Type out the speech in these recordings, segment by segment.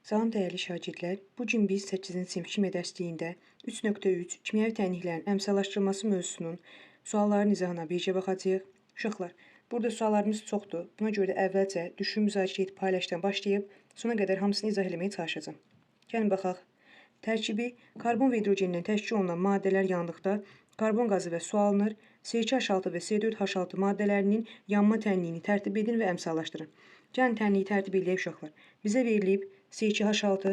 Salam dəyərli şagirdlər, bu gün biz 8-ci sinif kimya dərsliyində 3.3 kimyəvi tənliklərin əmsallaşdırılması mövzusunun sualların izahına birgə baxacağıq. Uşaqlar, burada suallarımız çoxdur. Buna görə də əvvəlcə düşün, müzakirə edib paylaşdan başlayıb, sona qədər hamısını izah etməyə çalışacağam. Gəlin baxaq. Tərkibi karbon və hidrogendən təşkil olunan maddələr yandıqda karbon qazı və su alınır. C2H6 və C4H6 maddələrinin yanma tənliyini tərtib edin və əmsallaşdırın. Gəlin tənliyi tərtib edək uşaqlar. Bizə verilib C2H6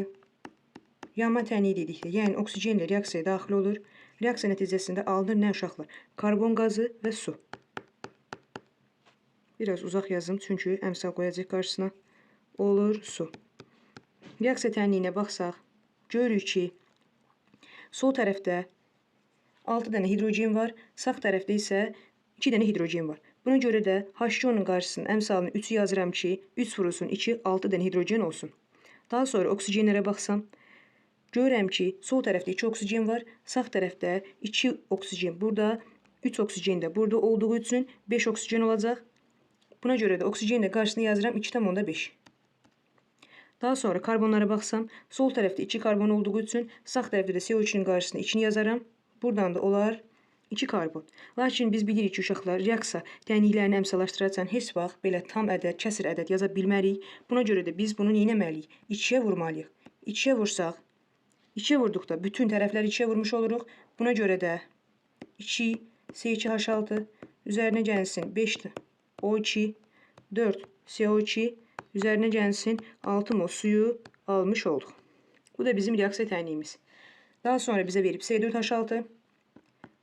yanma tənliyi dedikdə, yəni oksigenlə reaksiyaya daxil olur. Reaksiya nəticəsində alınır nə uşaqlar? Karbon qazı və su. Biraz uzaq yazım, çünki əmsal qoyacaq qarşısına. Olur su. Reaksiya tənliyinə baxsaq, görürük ki, sol tərəfdə 6 dənə hidrogen var, sağ tərəfdə isə 2 dənə hidrogen var. Buna görə də H2O-nun qarşısının əmsalını 3-ü yazıram ki, 3 vurulsun 2, 6 dənə hidrogen olsun. Daha sonra oksigenlərə baxsam, görürəm ki, sol tərəfdə 2 oksigen var, sağ tərəfdə 2 oksigen burada, 3 oksigen də burada olduğu üçün 5 oksigen olacaq. Buna görə də oksigenin də qarşısına yazıram 2,5. Daha sonra karbonlara baxsam, sol tərəfdə 2 karbon olduğu üçün sağ tərəfdə də CO2-nin qarşısına 2-ni yazaram. Buradan da olar 2 karbon. Lakin biz bilirik ki, uşaqlar, reaksiya tənliklərini əmsallaşdırarkən heç vaxt belə tam ədəd, kəsir ədəd yaza bilmərik. Buna görə də biz bunu neynəməliyik? 2-yə vurmalıyıq. 2-yə vursaq, 2-yə vurduqda bütün tərəfləri 2-yə vurmuş oluruq. Buna görə də 2 C2H6 üzərinə gəlsin 5 O2, 4 CO2 üzərinə gəlsin 6 mol suyu almış olduq. Bu da bizim reaksiya tənliyimiz. Daha sonra bizə verib C4H6.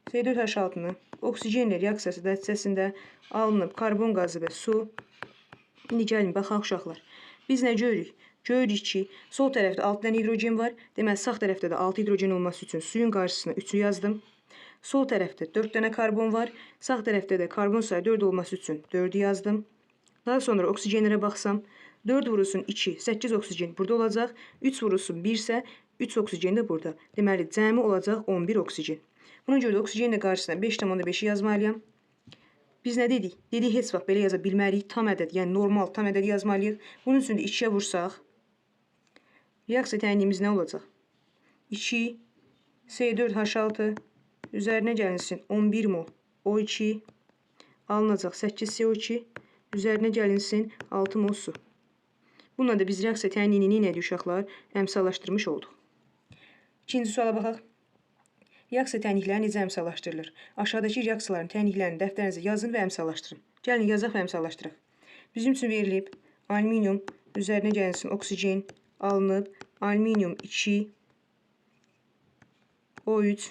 C4H6-nı oksigenlə reaksiyası nəticəsində alınıb karbon qazı və su. İndi gəlin baxaq uşaqlar. Biz nə görürük? Görürük ki, sol tərəfdə 6 dənə hidrogen var. Deməli, sağ tərəfdə də 6 hidrogen olması üçün suyun qarşısına 3-ü yazdım. Sol tərəfdə 4 dənə karbon var. Sağ tərəfdə də karbon sayı 4 olması üçün 4-ü yazdım. Daha sonra oksigenlərə baxsam, 4 vurulsun 2, 8 oksigen burada olacaq. 3 vurulsun 1 isə 3 oksigen də burada. Deməli, cəmi olacaq 11 oksigen. Buna görə də oksigenin də qarşısına 5,5-i yazmalıyam. Biz nə dedik? Dedik, heç vaxt belə yaza bilmərik. Tam ədəd, yəni normal tam ədəd yazmalıyıq. Bunun üçün də 2-yə vursaq, reaksiya tənliyimiz nə olacaq? 2 C4H6 üzərinə gəlinsin 11 mol O2 alınacaq 8 CO2 üzərinə gəlinsin 6 mol su. Bununla da biz reaksiya tənliyini nə edik uşaqlar? Əmsallaşdırmış olduq. İkinci suala baxaq. Reaksiya tənlikləri necə əmsallaşdırılır? Aşağıdakı reaksiyaların tənliklərini dəftərinizə yazın və əmsallaşdırın. Gəlin yazaq və əmsallaşdıraq. Bizim üçün verilib alüminium üzərinə gəlsin oksigen alınıb alüminium 2 O3.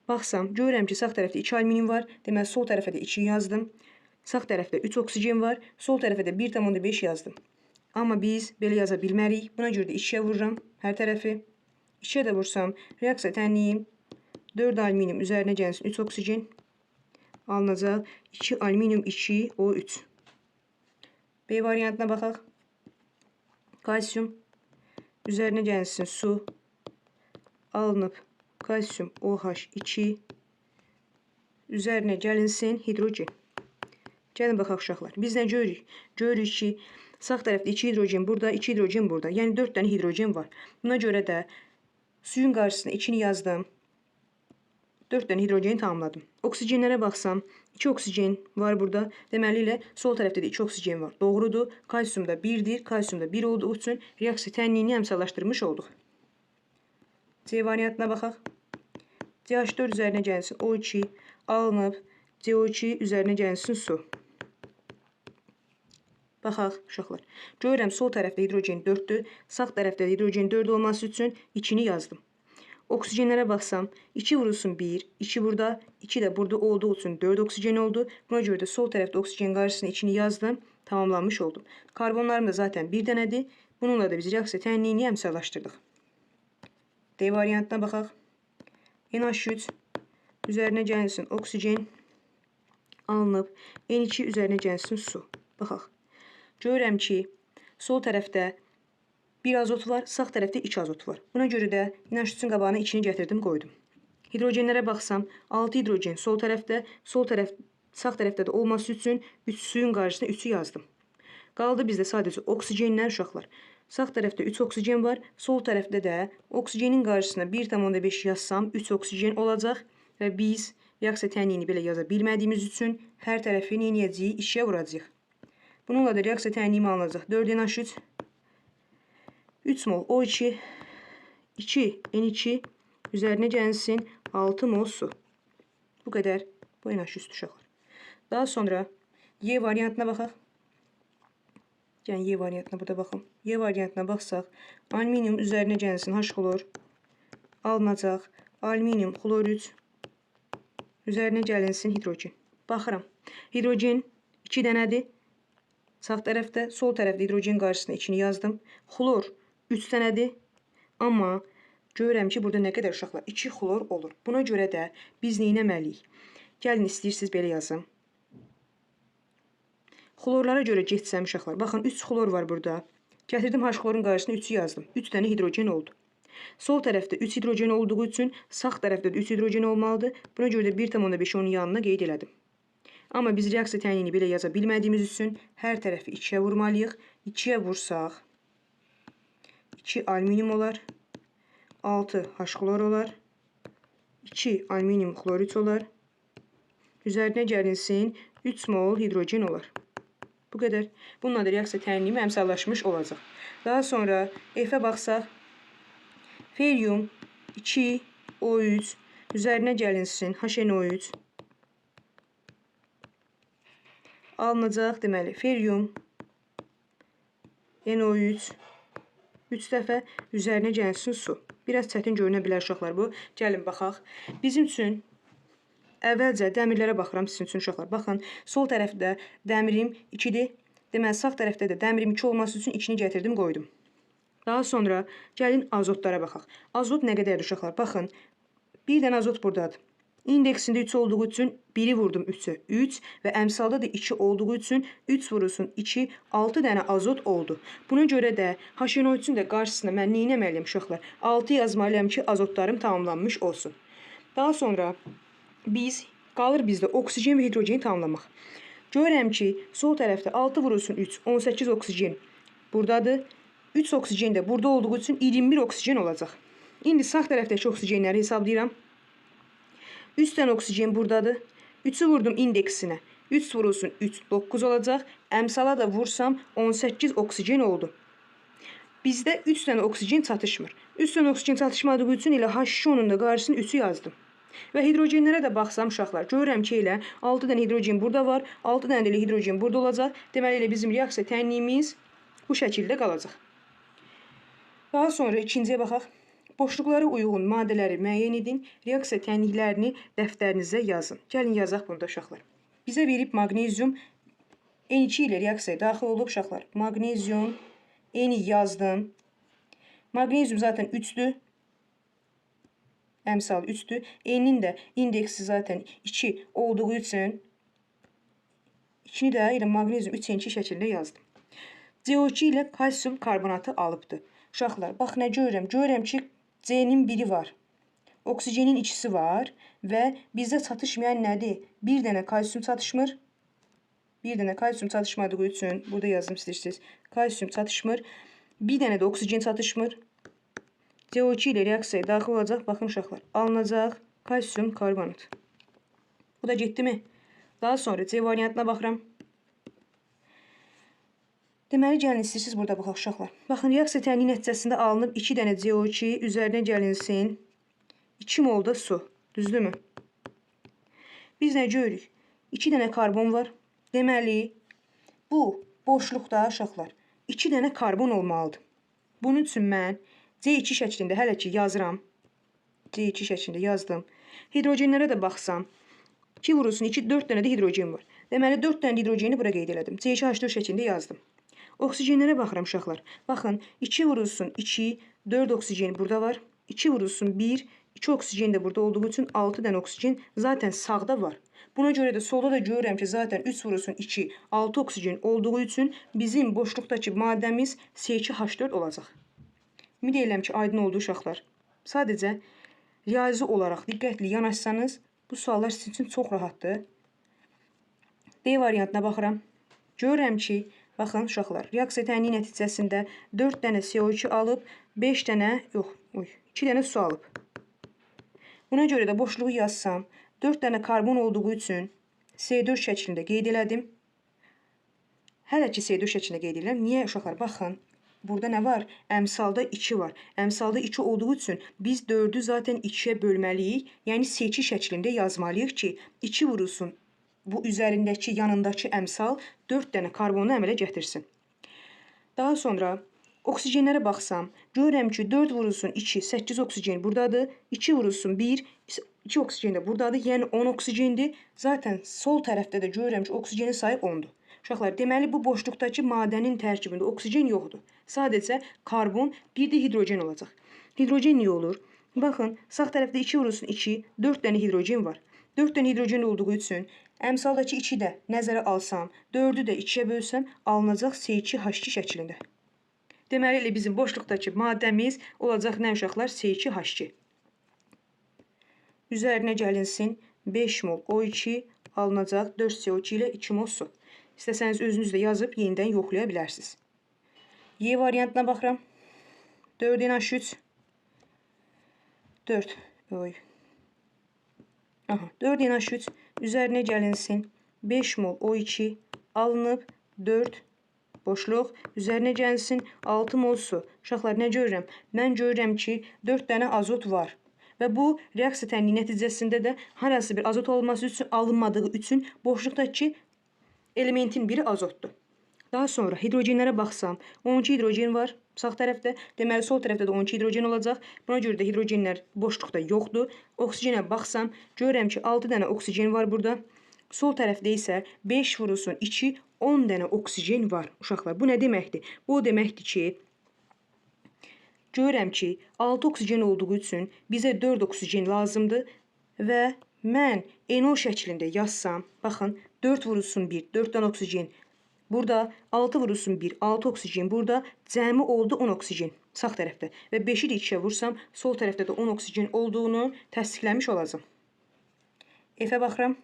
Baxsam, görürəm ki, sağ tərəfdə 2 alüminium var. Deməli, sol tərəfə də 2 yazdım. Sağ tərəfdə 3 oksigen var. Sol tərəfə də 1,5 yazdım. Amma biz belə yaza bilmərik. Buna görə də 2-yə vururam hər tərəfi. 2-yə də vursam, reaksiya tənliyim 4 alüminium üzərinə gəlsin 3 oksigen alınacaq 2 alüminium 2 O3. B variantına baxaq. Kalsium üzərinə gəlsin su alınıb kalsium OH2 üzərinə gəlinsin hidrogen. Gəlin baxaq uşaqlar. Biz nə görürük? Görürük ki, sağ tərəfdə 2 hidrogen burada, 2 hidrogen burada. Yəni 4 dənə hidrogen var. Buna görə də suyun qarşısına 2-ni yazdım. 4 dənə hidrogeni tamamladım. Oksigenlərə baxsam, 2 oksigen var burada. Deməli ilə sol tərəfdə də 2 oksigen var. Doğrudur. Kalsium da 1-dir. Kalsium da 1 olduğu üçün reaksiya tənliyini əmsallaşdırmış olduq. C variantına baxaq. CH4 üzərinə gəlsin O2 alınıb CO2 üzərinə gəlsin su. Baxaq uşaqlar. Görürəm sol tərəfdə hidrogen 4-dür. Sağ tərəfdə hidrogen 4 olması üçün 2-ni yazdım. Oksigenlərə baxsam, 2 vurulsun 1, 2 burada, 2 də burada olduğu üçün 4 oksigen oldu. Buna görə də sol tərəfdə oksigen qarşısına 2-ni yazdım. Tamamlanmış oldum. Karbonlarım da zaten bir dənədir. Bununla da biz reaksiya tənliyini əmsallaşdırdıq. D variantına baxaq. NH3 üzərinə gəlsin oksigen alınıb N2 üzərinə gəlsin su. Baxaq. Görürəm ki, sol tərəfdə 1 azot var, sağ tərəfdə 2 azot var. Buna görə də NH3-ün qabağına 2-ni gətirdim, qoydum. Hidrogenlərə baxsam, 6 hidrogen sol tərəfdə, sağ tərəfdə də olması üçün suyun qarşısına 3-ü yazdım. Qaldı bizdə sadəcə oksigenlər uşaqlar. Sağ tərəfdə 3 oksigen var. Sol tərəfdə də oksigenin qarşısına 1,5 yazsam 3 oksigen olacaq. Və biz reaksiya tənliyini belə yaza bilmədiyimiz üçün hər tərəfi neynəyəcəyik? 2-yə vuracağıq. Bununla da reaksiya tənliyimi alınacaq. 4NH3 3 mol O2 2 N2 üzərinə gəlsin 6 mol su. Bu qədər bu NH3 uşaqlar. Daha sonra Y variantına baxaq. Yəni Y variantına burada baxın. Y variantına baxsaq, alüminium üzərinə gəlsin H xlor alınacaq. Alüminium xlor 3 üzərinə gəlinsin hidrogen. Baxıram. Hidrogen 2 dənədir. Sağ tərəfdə, sol tərəfdə hidrogen qarşısına 2-ni yazdım. Xlor 3 dənədir. Amma görürəm ki, burada nə qədər uşaqlar? 2 xlor olur. Buna görə də biz nə etməliyik? Gəlin, istəyirsiniz belə yazım. Xlorlara görə getsəm uşaqlar. Baxın, 3 xlor var burada. Gətirdim H xlorun qarşısına 3-ü yazdım. 3 dənə hidrogen oldu. Sol tərəfdə 3 hidrogen olduğu üçün sağ tərəfdə də 3 hidrogen olmalıdır. Buna görə də 1,5 onun yanına qeyd elədim. Amma biz reaksiya tənliyini belə yaza bilmədiyimiz üçün hər tərəfi 2-yə vurmalıyıq. 2-yə vursaq 2 alüminium olar. 6 H xlor olar. 2 alüminium xlor 3 olar. Üzərinə gəlinsin 3 mol hidrogen olar. Bu qədər. Bununla da reaksiya tənliyimi əmsallaşmış olacaq. Daha sonra F-ə baxsaq, ferium 2 O3 üzərinə gəlinsin HNO3 alınacaq. Deməli, ferium NO3 3 dəfə üzərinə gəlsin su. Biraz çətin görünə bilər uşaqlar bu. Gəlin baxaq. Bizim üçün əvvəlcə dəmirlərə baxıram sizin üçün uşaqlar. Baxın, sol tərəfdə dəmirim 2-dir. Deməli, sağ tərəfdə də dəmirim 2 olması üçün 2-ni gətirdim, qoydum. Daha sonra gəlin azotlara baxaq. Azot nə qədərdir uşaqlar? Baxın, bir dənə azot buradadır. İndeksində 3 olduğu üçün 1-i vurdum 3-ə 3 və əmsalda da 2 olduğu üçün 3 vurulsun 2, 6 dənə azot oldu. Buna görə də HNO3-ün də qarşısına mən nə etməliyəm uşaqlar? 6 yazmalıyam ki, azotlarım tamamlanmış olsun. Daha sonra biz qalır bizdə oksigen və hidrogeni tamamlamaq. Görürəm ki, sol tərəfdə 6 vurulsun 3, 18 oksigen buradadır. 3 oksigen də burada olduğu üçün 21 oksigen olacaq. İndi sağ tərəfdəki oksigenləri hesablayıram. 3 dənə oksigen buradadır. 3-ü vurdum indeksinə. 3 vurulsun 3, 9 olacaq. Əmsala da vursam 18 oksigen oldu. Bizdə 3 dənə oksigen çatışmır. 3 dənə oksigen çatışmadığı üçün elə H2-nun da qarşısını 3-ü yazdım. Və hidrogenlərə də baxsam uşaqlar, görürəm ki, elə 6 dənə hidrogen burada var, 6 dənə də hidrogen burada olacaq. Deməli, elə bizim reaksiya tənliyimiz bu şəkildə qalacaq. Daha sonra ikinciyə baxaq. Boşluqlara uyğun maddələri müəyyən edin, reaksiya tənliklərini dəftərinizə yazın. Gəlin yazaq bunu da uşaqlar. Bizə verib maqnezium N2 ilə reaksiyaya daxil olub uşaqlar. Maqnezium N yazdım. Maqnezium zaten 3-dür. Əmsal 3-dür. N'in də indeksi zaten 2 olduğu üçün 2-ni də elə maqnezium 3N2 şəklində yazdım. CO2 ilə kalsium karbonatı alıbdır. Uşaqlar, bax nə görürəm? Görürəm ki, C-nin biri var. Oksigenin ikisi var və bizdə çatışmayan nədir? Bir dənə kalsium çatışmır. Bir dənə kalsium çatışmadığı üçün, burada yazdım istəyirsiniz. Kalsium çatışmır. Bir dənə də oksigen çatışmır. CO2 ilə reaksiyaya daxil olacaq. Baxın uşaqlar, alınacaq kalsium karbonat. Bu da getdi mi? Daha sonra C variantına baxıram. Deməli, gəlin istəyirsiniz burada baxaq uşaqlar. Baxın, reaksiya tənliyi nəticəsində alınıb 2 dənə CO2 üzərinə gəlinsin 2 mol da su. Düzdürmü? Biz nə görürük? 2 dənə karbon var. Deməli, bu boşluqda uşaqlar 2 dənə karbon olmalıdır. Bunun üçün mən C2 şəklində hələ ki yazıram. C2 şəklində yazdım. Hidrogenlərə də baxsam, 2 vurulsun 2, 4 dənə də hidrogen var. Deməli, 4 dənə hidrogeni bura qeyd elədim. C2H4 şəklində yazdım. Oksigenlərə baxıram uşaqlar. Baxın, 2 vurulsun 2, 4 oksigen burada var. 2 vurulsun 1, 2 oksigen də burada olduğu üçün 6 dənə oksigen zaten sağda var. Buna görə də solda da görürəm ki, zaten 3 vurulsun 2, 6 oksigen olduğu üçün bizim boşluqdakı maddəmiz C2H4 olacaq. Ümid edirəm ki, aydın oldu uşaqlar. Sadəcə riyazi olaraq diqqətli yanaşsanız, bu suallar sizin üçün çox rahatdır. D variantına baxıram. Görürəm ki, Baxın uşaqlar, reaksiya tənliyi nəticəsində 4 dənə CO2 alıb, 5 dənə, yox, 2 dənə su alıb. Buna görə də boşluğu yazsam, 4 dənə karbon olduğu üçün C4 şəklində qeyd elədim. Hələ ki C4 şəklində qeyd edirəm. Niyə uşaqlar? Baxın, burada nə var? Əmsalda 2 var. Əmsalda 2 olduğu üçün biz 4-ü zaten 2-yə bölməliyik. Yəni C2 şəklində yazmalıyıq ki, 2 vurulsun bu üzərindəki, yanındakı əmsal 4 dənə karbonu əmələ gətirsin. Daha sonra oksigenlərə baxsam, görürəm ki, 4 vurulsun 2, 8 oksigen buradadır. 2 vurulsun 1, 2 oksigen də buradadır. Yəni 10 oksigendir. Zaten sol tərəfdə də görürəm ki, oksigenin sayı 10-dur. Uşaqlar, deməli bu boşluqdakı maddənin tərkibində oksigen yoxdur. Sadəcə karbon, bir də hidrogen olacaq. Hidrogen niyə olur? Baxın, sağ tərəfdə 2 vurulsun 2, 4 dənə hidrogen var. 4 dənə hidrogen olduğu üçün əmsaldakı 2 də nəzərə alsam, 4-ü də 2-yə bölsəm, alınacaq C2H2 şəklində. Deməli, elə bizim boşluqdakı maddəmiz olacaq nə uşaqlar? C2H2. Üzərinə gəlinsin 5 mol O2 alınacaq 4 CO2 ilə 2 mol su. İstəsəniz özünüz də yazıb yenidən yoxlaya bilərsiniz. Y variantına baxıram. 4NH3 4 4NH3 üzərinə gəlinsin 5 mol O2 alınıb 4 boşluq, üzərinə gəlinsin 6 mol su. Uşaqlar, nə görürəm? Mən görürəm ki, 4 dənə azot var. Və bu reaksiya tənliyi nəticəsində də harası bir azot olması üçün alınmadığı üçün boşluqdakı elementin biri azotdur. Daha sonra hidrogenlərə baxsam, 12 hidrogen var sağ tərəfdə. Deməli, sol tərəfdə də 12 hidrogen olacaq. Buna görə də hidrogenlər boşluqda yoxdur. Oksigenə baxsam, görürəm ki, 6 dənə oksigen var burada. Sol tərəfdə isə 5 vurulsun 2, 10 dənə oksigen var. Uşaqlar, bu nə deməkdir? Bu o deməkdir ki, görürəm ki, 6 oksigen olduğu üçün bizə 4 oksigen lazımdır və mən NO şəklində yazsam, baxın, 4 vurulsun 1, 4 dənə oksigen. Burada 6 vurulsun 1, 6 oksigen. Burada cəmi oldu 10 oksigen sağ tərəfdə. Və 5-i də 2-yə vursam, sol tərəfdə də 10 oksigen olduğunu təsdiqləmiş olacam. F-ə baxıram.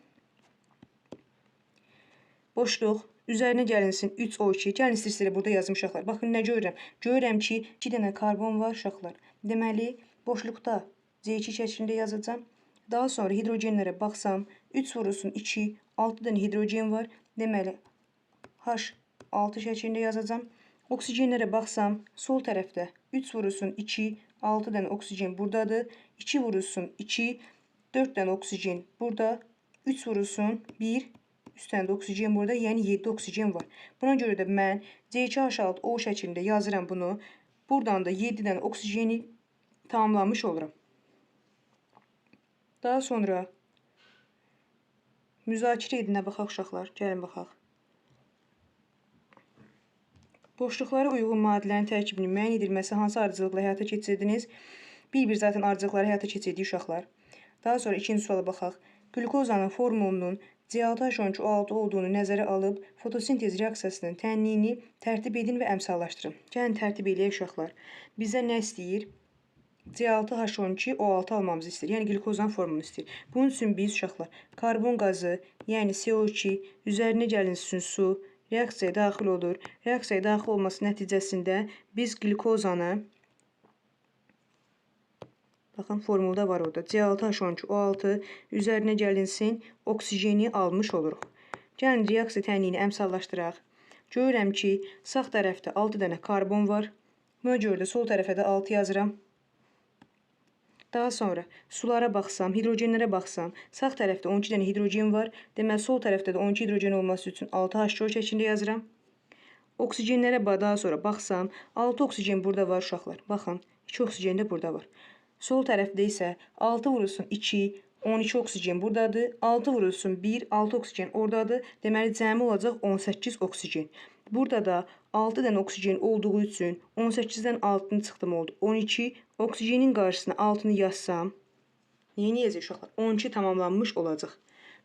Boşluq. Üzərinə gəlinsin 3O2. Gəlin istəyirsə burada yazım uşaqlar. Baxın, nə görürəm? Görürəm ki, 2 dənə karbon var uşaqlar. Deməli, boşluqda C2 şəklində yazacam. Daha sonra hidrogenlərə baxsam, 3 vurulsun 2, 6 dənə hidrogen var. Deməli, H6 şəklində yazacam. Oksigenlərə baxsam, sol tərəfdə 3 vurulsun 2, 6 dənə oksigen buradadır. 2 vurulsun 2, 4 dənə oksigen burada. 3 vurulsun 1, 3 dənə də oksigen burada, yəni 7 oksigen var. Buna görə də mən C2H6O şəklində yazıram bunu. Buradan da 7 dənə oksigeni tamamlamış oluram. Daha sonra müzakirə edinə baxaq uşaqlar. Gəlin baxaq. Boşluqlara uyğun maddələrin tərkibinin müəyyən edilməsi hansı ardıcılıqla həyata keçirdiniz? Bir zaten ardıcılıqları həyata keçirdik uşaqlar. Daha sonra ikinci suala baxaq. Glukozanın formulunun C6H12O6 olduğunu nəzərə alıb, fotosintez reaksiyasının tənliyini tərtib edin və əmsallaşdırın. Gəlin tərtib eləyək uşaqlar. Bizə nə istəyir? C6H12O6 almamızı istəyir. Yəni glukozan formulunu istəyir. Bunun üçün biz uşaqlar karbon qazı, yəni CO2, üzərinə gəlinsin su, reaksiyaya daxil olur. Reaksiyaya daxil olması nəticəsində biz glukozanı, baxın formulda var orada, C6H12O6 üzərinə gəlinsin, oksigeni almış oluruq. Gəlin reaksiya tənliyini əmsallaşdıraq. Görürəm ki, sağ tərəfdə 6 dənə karbon var. Buna görə də sol tərəfə də 6 yazıram. Daha sonra sulara baxsam, hidrogenlərə baxsam, sağ tərəfdə 12 dənə hidrogen var. Deməli, sol tərəfdə də 12 hidrogen olması üçün 6H2O şəklində yazıram. Oksigenlərə daha sonra baxsam, 6 oksigen burada var uşaqlar. Baxın, 2 oksigen də burada var. Sol tərəfdə isə 6 vurulsun 2, 12 oksigen buradadır. 6 vurulsun 1, 6 oksigen oradadır. Deməli, cəmi olacaq 18 oksigen. Burada da 6 dənə oksigen olduğu üçün 18-dən 6-nı çıxdım oldu 12. Oksigenin qarşısına 6-nı yazsam, yeni yazı uşaqlar 12 tamamlanmış olacaq.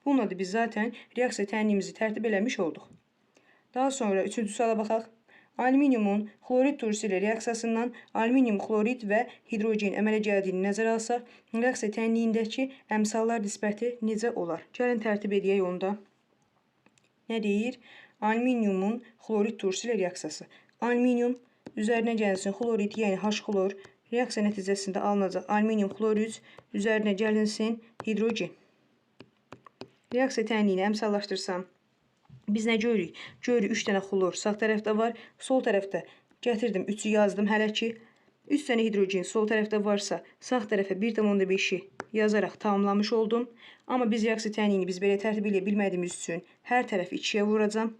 Bununla da biz zaten reaksiya tənliyimizi tərtib eləmiş olduq. Daha sonra üçüncü suala baxaq. Alüminiumun xlorid turşusu ilə reaksiyasından alüminium xlorid və hidrogen əmələ gəldiyini nəzərə alsaq, reaksiya tənliyindəki əmsallar nisbəti necə olar? Gəlin tərtib edək onu da. Nə deyir? alüminiumun xlorid turşusu ilə reaksiyası. Alüminium üzərinə gəlinsin xlorid, yəni H-xlor. Reaksiya nəticəsində alınacaq alüminium xlorid üzərinə gəlinsin hidrogen. Reaksiya tənliyini əmsallaşdırsam, biz nə görürük? Görürük 3 dənə xlor sağ tərəfdə var, sol tərəfdə gətirdim 3'ü yazdım hələ ki. 3 dənə hidrogen sol tərəfdə varsa, sağ tərəfə 1,5'i yazaraq tamamlamış oldum. Amma biz reaksiya tənliyini biz belə tərtib edə bilmədiyimiz üçün hər tərəfi 2'yə vuracam.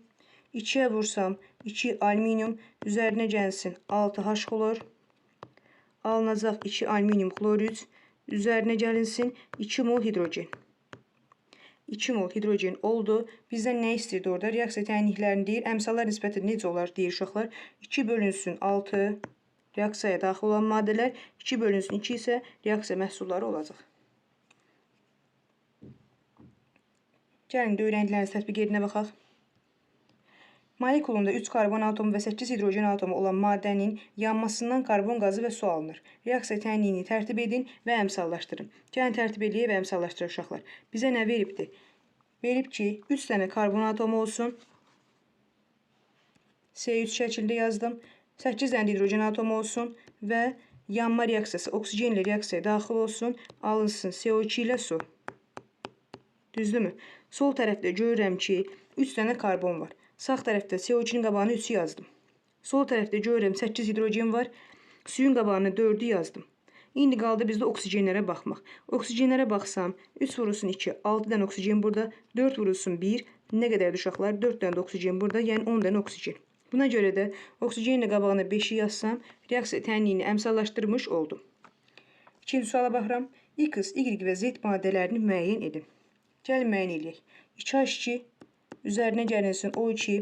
2'yə vursam 2 alüminium üzərinə gəlsin 6 H-xlor. Alınacaq 2 alüminium xlorid üzərinə gəlinsin 2 mol hidrogen. 2 mol hidrogen oldu. Bizdən nə istəyirdi orada? Reaksiya tənliklərini deyir. Əmsallar nisbəti necə olar deyir uşaqlar. 2 bölünsün 6 reaksiyaya daxil olan maddələr, 2 bölünsün 2 isə reaksiya məhsulları olacaq. Gəlin də öyrəndiklərinizi tətbiq edinə baxaq. Molekulunda 3 karbon atomu və 8 hidrogen atomu olan maddənin yanmasından karbon qazı və su alınır. Reaksiya tənliyini tərtib edin və əmsallaşdırın. Gəlin tərtib edin və əmsallaşdırın uşaqlar. Bizə nə veribdir? Verib ki, 3 dənə karbon atomu olsun. C3 şəklində yazdım. 8 dənə hidrogen atomu olsun və yanma reaksiyası oksigenlə reaksiyaya daxil olsun. Alınsın CO2 ilə su. Düzdürmü? Sol tərəfdə görürəm ki, 3 dənə karbon var. Sağ tərəfdə CO2'nin qabağına 3'ü yazdım. Sol tərəfdə görürəm 8 hidrogen var. Suyun qabağına 4'ü yazdım. İndi qaldı bizdə oksigenlərə baxmaq. Oksigenlərə baxsam 3 vurulsun 2, 6 dənə oksigen burada, 4 vurulsun 1, nə qədərdir uşaqlar? 4 dənə də oksigen burada, yəni 10 dənə oksigen. Buna görə də oksigenlə qabağına 5'i yazsam, reaksiya tənliyini əmsallaşdırmış oldum. İkinci suala baxıram. X, Y və Z maddələrini müəyyən edin. Gəlin müəyyən edək. 2H2 üzərinə gəlinsin O2.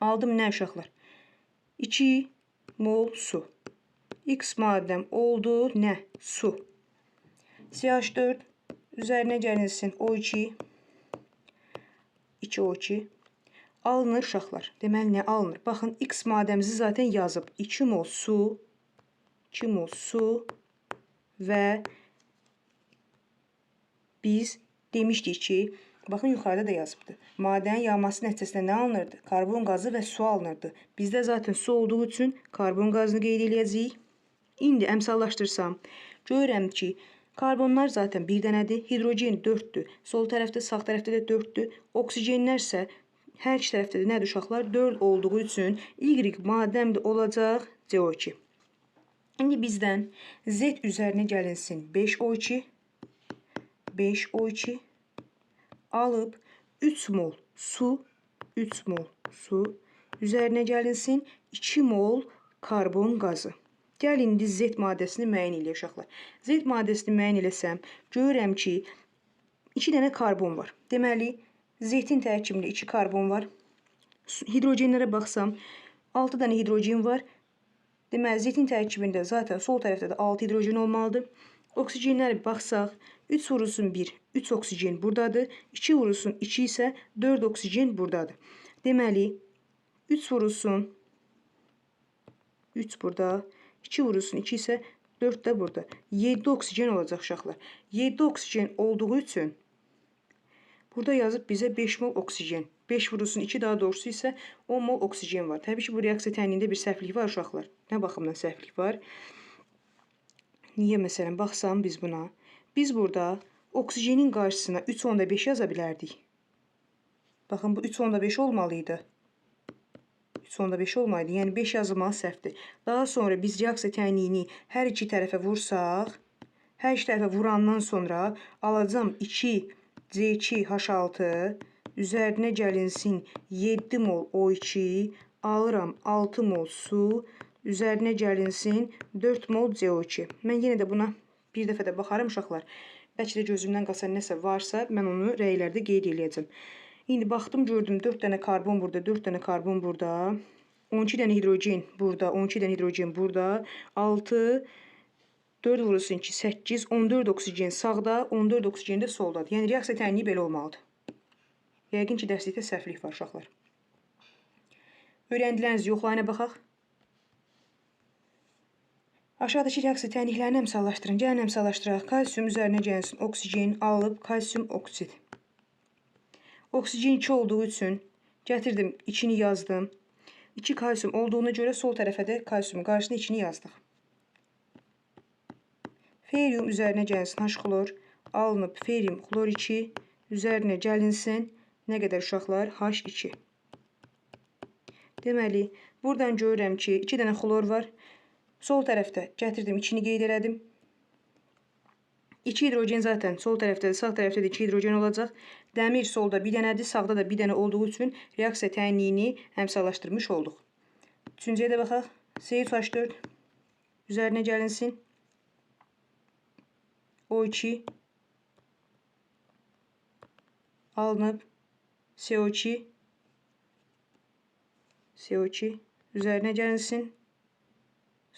Aldım nə uşaqlar? 2 mol su. X maddəm oldu nə? Su. CH4 üzərinə gəlinsin O2. 2O2. Alınır uşaqlar. Deməli nə alınır? Baxın X maddəmizi zaten yazıb. 2 mol su. 2 mol su və biz demişdik ki, baxın yuxarıda da yazıbdı. Maddənin yanması nəticəsində nə alınırdı? Karbon qazı və su alınırdı. Bizdə zaten su olduğu üçün karbon qazını qeyd edəcəyik. İndi əmsallaşdırsam, görürəm ki, karbonlar zaten bir dənədir, hidrogen 4'dür. Sol tərəfdə, sağ tərəfdə də 4'dür. Oksigenlər isə hər iki tərəfdə də nədir uşaqlar? 4 olduğu üçün Y maddəm də olacaq CO2. İndi bizdən Z üzərinə gəlinsin 5O2. 5O2 alıb 3 mol su, 3 mol su üzərinə gəlinsin 2 mol karbon qazı. Gəlin indi Z maddəsini müəyyən edək uşaqlar. Z maddəsini müəyyən eləsəm, görürəm ki, 2 dənə karbon var. Deməli, Z-in tərkibində 2 karbon var. Hidrogenlərə baxsam, 6 dənə hidrogen var. Deməli, Z-in tərkibində zaten sol tərəfdə də 6 hidrogen olmalıdır. Oksigenlərə baxsaq, 3 vurulsun 1, 3 oksigen buradadır. 2 vurulsun 2 isə 4 oksigen buradadır. Deməli, 3 vurulsun 3 burada, 2 vurulsun 2 isə 4 də burada. 7 oksigen olacaq uşaqlar. 7 oksigen olduğu üçün burada yazıb bizə 5 mol oksigen. 5 vurulsun 2 daha doğrusu isə 10 mol oksigen var. Təbii ki, bu reaksiya tənliyində bir səhvlik var uşaqlar. Nə baxımdan səhvlik var? Niyə məsələn baxsam biz buna? Biz burada oksigenin qarşısına 3,5 yaza bilərdik. Baxın bu 3,5 olmalıydı. 3,5 olmalıydı. Yəni 5 yazılmalı səhvdir. Daha sonra biz reaksiya tənliyini hər iki tərəfə vursaq, hər iki tərəfə vurandan sonra alacam 2 C2H6 üzərinə gəlinsin 7 mol O2, alıram 6 mol su, üzərinə gəlinsin 4 mol CO2. Mən yenə də buna bir dəfə də baxarım uşaqlar. Bəlkə də gözümdən qaçan nəsə varsa, mən onu rəylərdə qeyd edəcəm. İndi baxdım, gördüm 4 dənə karbon burada, 4 dənə karbon burada, 12 dənə hidrogen burada, 12 dənə hidrogen burada, 6, 4 vurulsun 2, 8, 14 oksigen sağda, 14 oksigen də soldadır. Yəni reaksiya tənliyi belə olmalıdır. Yəqin ki, dərslikdə səhvlik var uşaqlar. Öyrəndiklərinizi yoxlayına baxaq. Aşağıdakı reaksiya tənliklərini əmsallaşdırın. Gəlin əmsallaşdıraq. Kalsium üzərinə gəlsin oksigen alıb kalsium oksid. Oksigen 2 olduğu üçün Gətirdim, içini yazdım. 2 kalsium olduğuna görə sol tərəfə də kalsiumun qarşısına içini yazdıq. Ferium üzərinə gəlsin H-xlor. Alınıb ferium xlor 2. Üzərinə gəlinsin. Nə qədər uşaqlar? H2. Deməli, buradan görürəm ki, 2 dənə xlor var. Sol tərəfdə gətirdim, içini qeyd elədim. 2 hidrogen zaten sol tərəfdə, sağ tərəfdə də 2 hidrogen olacaq. Dəmir solda bir dənədir, sağda da bir dənə olduğu üçün reaksiya tənliyini əmsallaşdırmış olduq. Üçüncüyə də baxaq. CH4 üzərinə gəlinsin. O2 alınıb. CO2 üzərinə gəlinsin.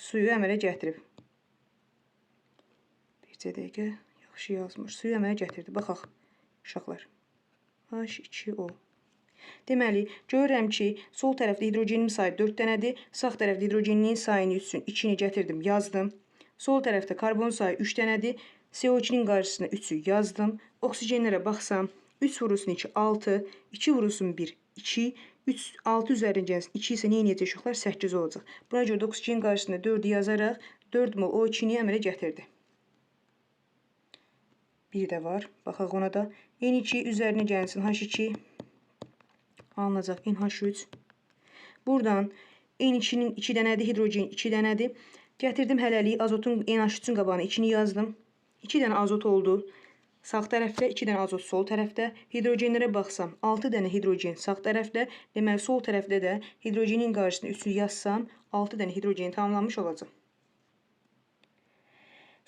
Suyu əmələ gətirib. Bircə dəqiqə yaxşı yazmış. Suyu əmələ gətirdi. Baxaq uşaqlar. H2O. Deməli, görürəm ki, sol tərəfdə hidrogenin sayı 4 dənədir. Sağ tərəfdə hidrogenin sayını üçün 2-ni gətirdim, yazdım. Sol tərəfdə karbon sayı 3 dənədir. CO2-nin qarşısına 3-ü yazdım. Oksigenlərə baxsam, 3 vurulsun 2, 6. 2 vurulsun 1, 2. 6 üzərinə gəlsin. 2 isə nə edəcək uşaqlar? 8 olacaq. Buna görə də oksigenin qarşısına 4-ü yazaraq 4 mol O2-ni əmələ gətirdi. Bir də var. Baxaq ona da. N2 üzərinə gəlsin H2. Alınacaq NH3. Buradan N2-nin 2 dənədir, hidrogen 2 dənədir. Gətirdim hələlik azotun NH3-ün qabağına 2-ni yazdım. 2 dənə azot oldu. Sağ tərəfdə, 2 dənə azot sol tərəfdə. Hidrogenlərə baxsam, 6 dənə hidrogen sağ tərəfdə. Deməli, sol tərəfdə də hidrogenin qarşısına 3-ü yazsam, 6 dənə hidrogeni tamamlanmış olacaq.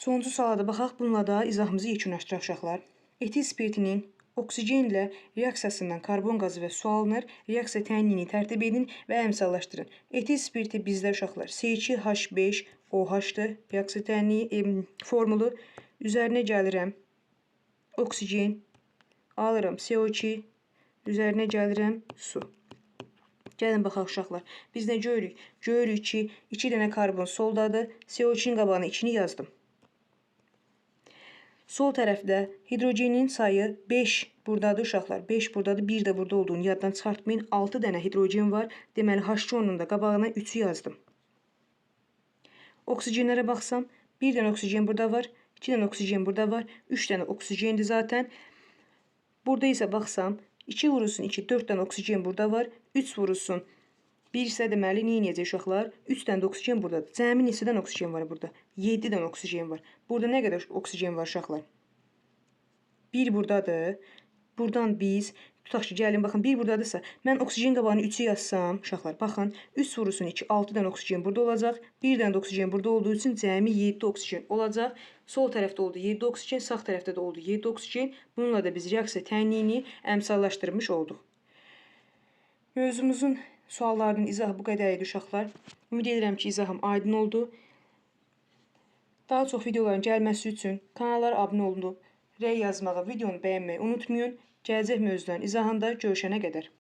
Sonuncu suala da baxaq. Bununla da izahımızı yekunlaşdıraq uşaqlar. Etil spirtinin oksigenlə reaksiyasından karbon qazı və su alınır. Reaksiya tənliyini tərtib edin və əmsallaşdırın. Etil spirti bizdə uşaqlar C2H5OH-dır. Reaksiya tənliyi formulu. Üzərinə gəlirəm. Oksigen. Alıram CO2. Üzərinə gəlirəm su. Gəlin baxaq uşaqlar. Biz nə görürük? Görürük ki, 2 dənə karbon soldadır. CO2-nin qabağına 2-ni yazdım. Sol tərəfdə hidrogenin sayı 5 buradadır uşaqlar. 5 buradadır. 1 də burada olduğunu yaddan çıxartmayın. 6 dənə hidrogen var. Deməli, H2-onun da qabağına 3-ü yazdım. Oksigenlərə baxsam, 1 dənə oksigen burada var. 2 dənə oksigen burada var. 3 dənə oksigendir zaten. Burada isə baxsam, 2 vurulsun 2, 4 dənə oksigen burada var. 3 vurulsun 1 isə deməli, nə edəcək uşaqlar? 3 dənə də oksigen buradadır. Cəmi neçədən oksigen var burada? 7 dənə oksigen var. Burada nə qədər oksigen var uşaqlar? 1 buradadır. Buradan biz, tutaq ki, gəlin, baxın, 1 buradadırsa, mən oksigen qabağını 3-ü yazsam, uşaqlar, baxın, 3 vurulsun 2, 6 dənə oksigen burada olacaq. 1 dənə də oksigen burada olduğu üçün cəmi 7 oksigen olacaq. Sol tərəfdə oldu 7 oksigen, sağ tərəfdə də oldu 7 oksigen. Bununla da biz reaksiya tənliyini əmsallaşdırmış olduq. Mövzumuzun suallarının izahı bu qədər idi uşaqlar. Ümid edirəm ki, izahım aydın oldu. Daha çox videoların gəlməsi üçün kanallara abunə olunub, rəy yazmağı, videonu bəyənməyi unutmayın. Gələcək mövzuların izahında görüşənə qədər.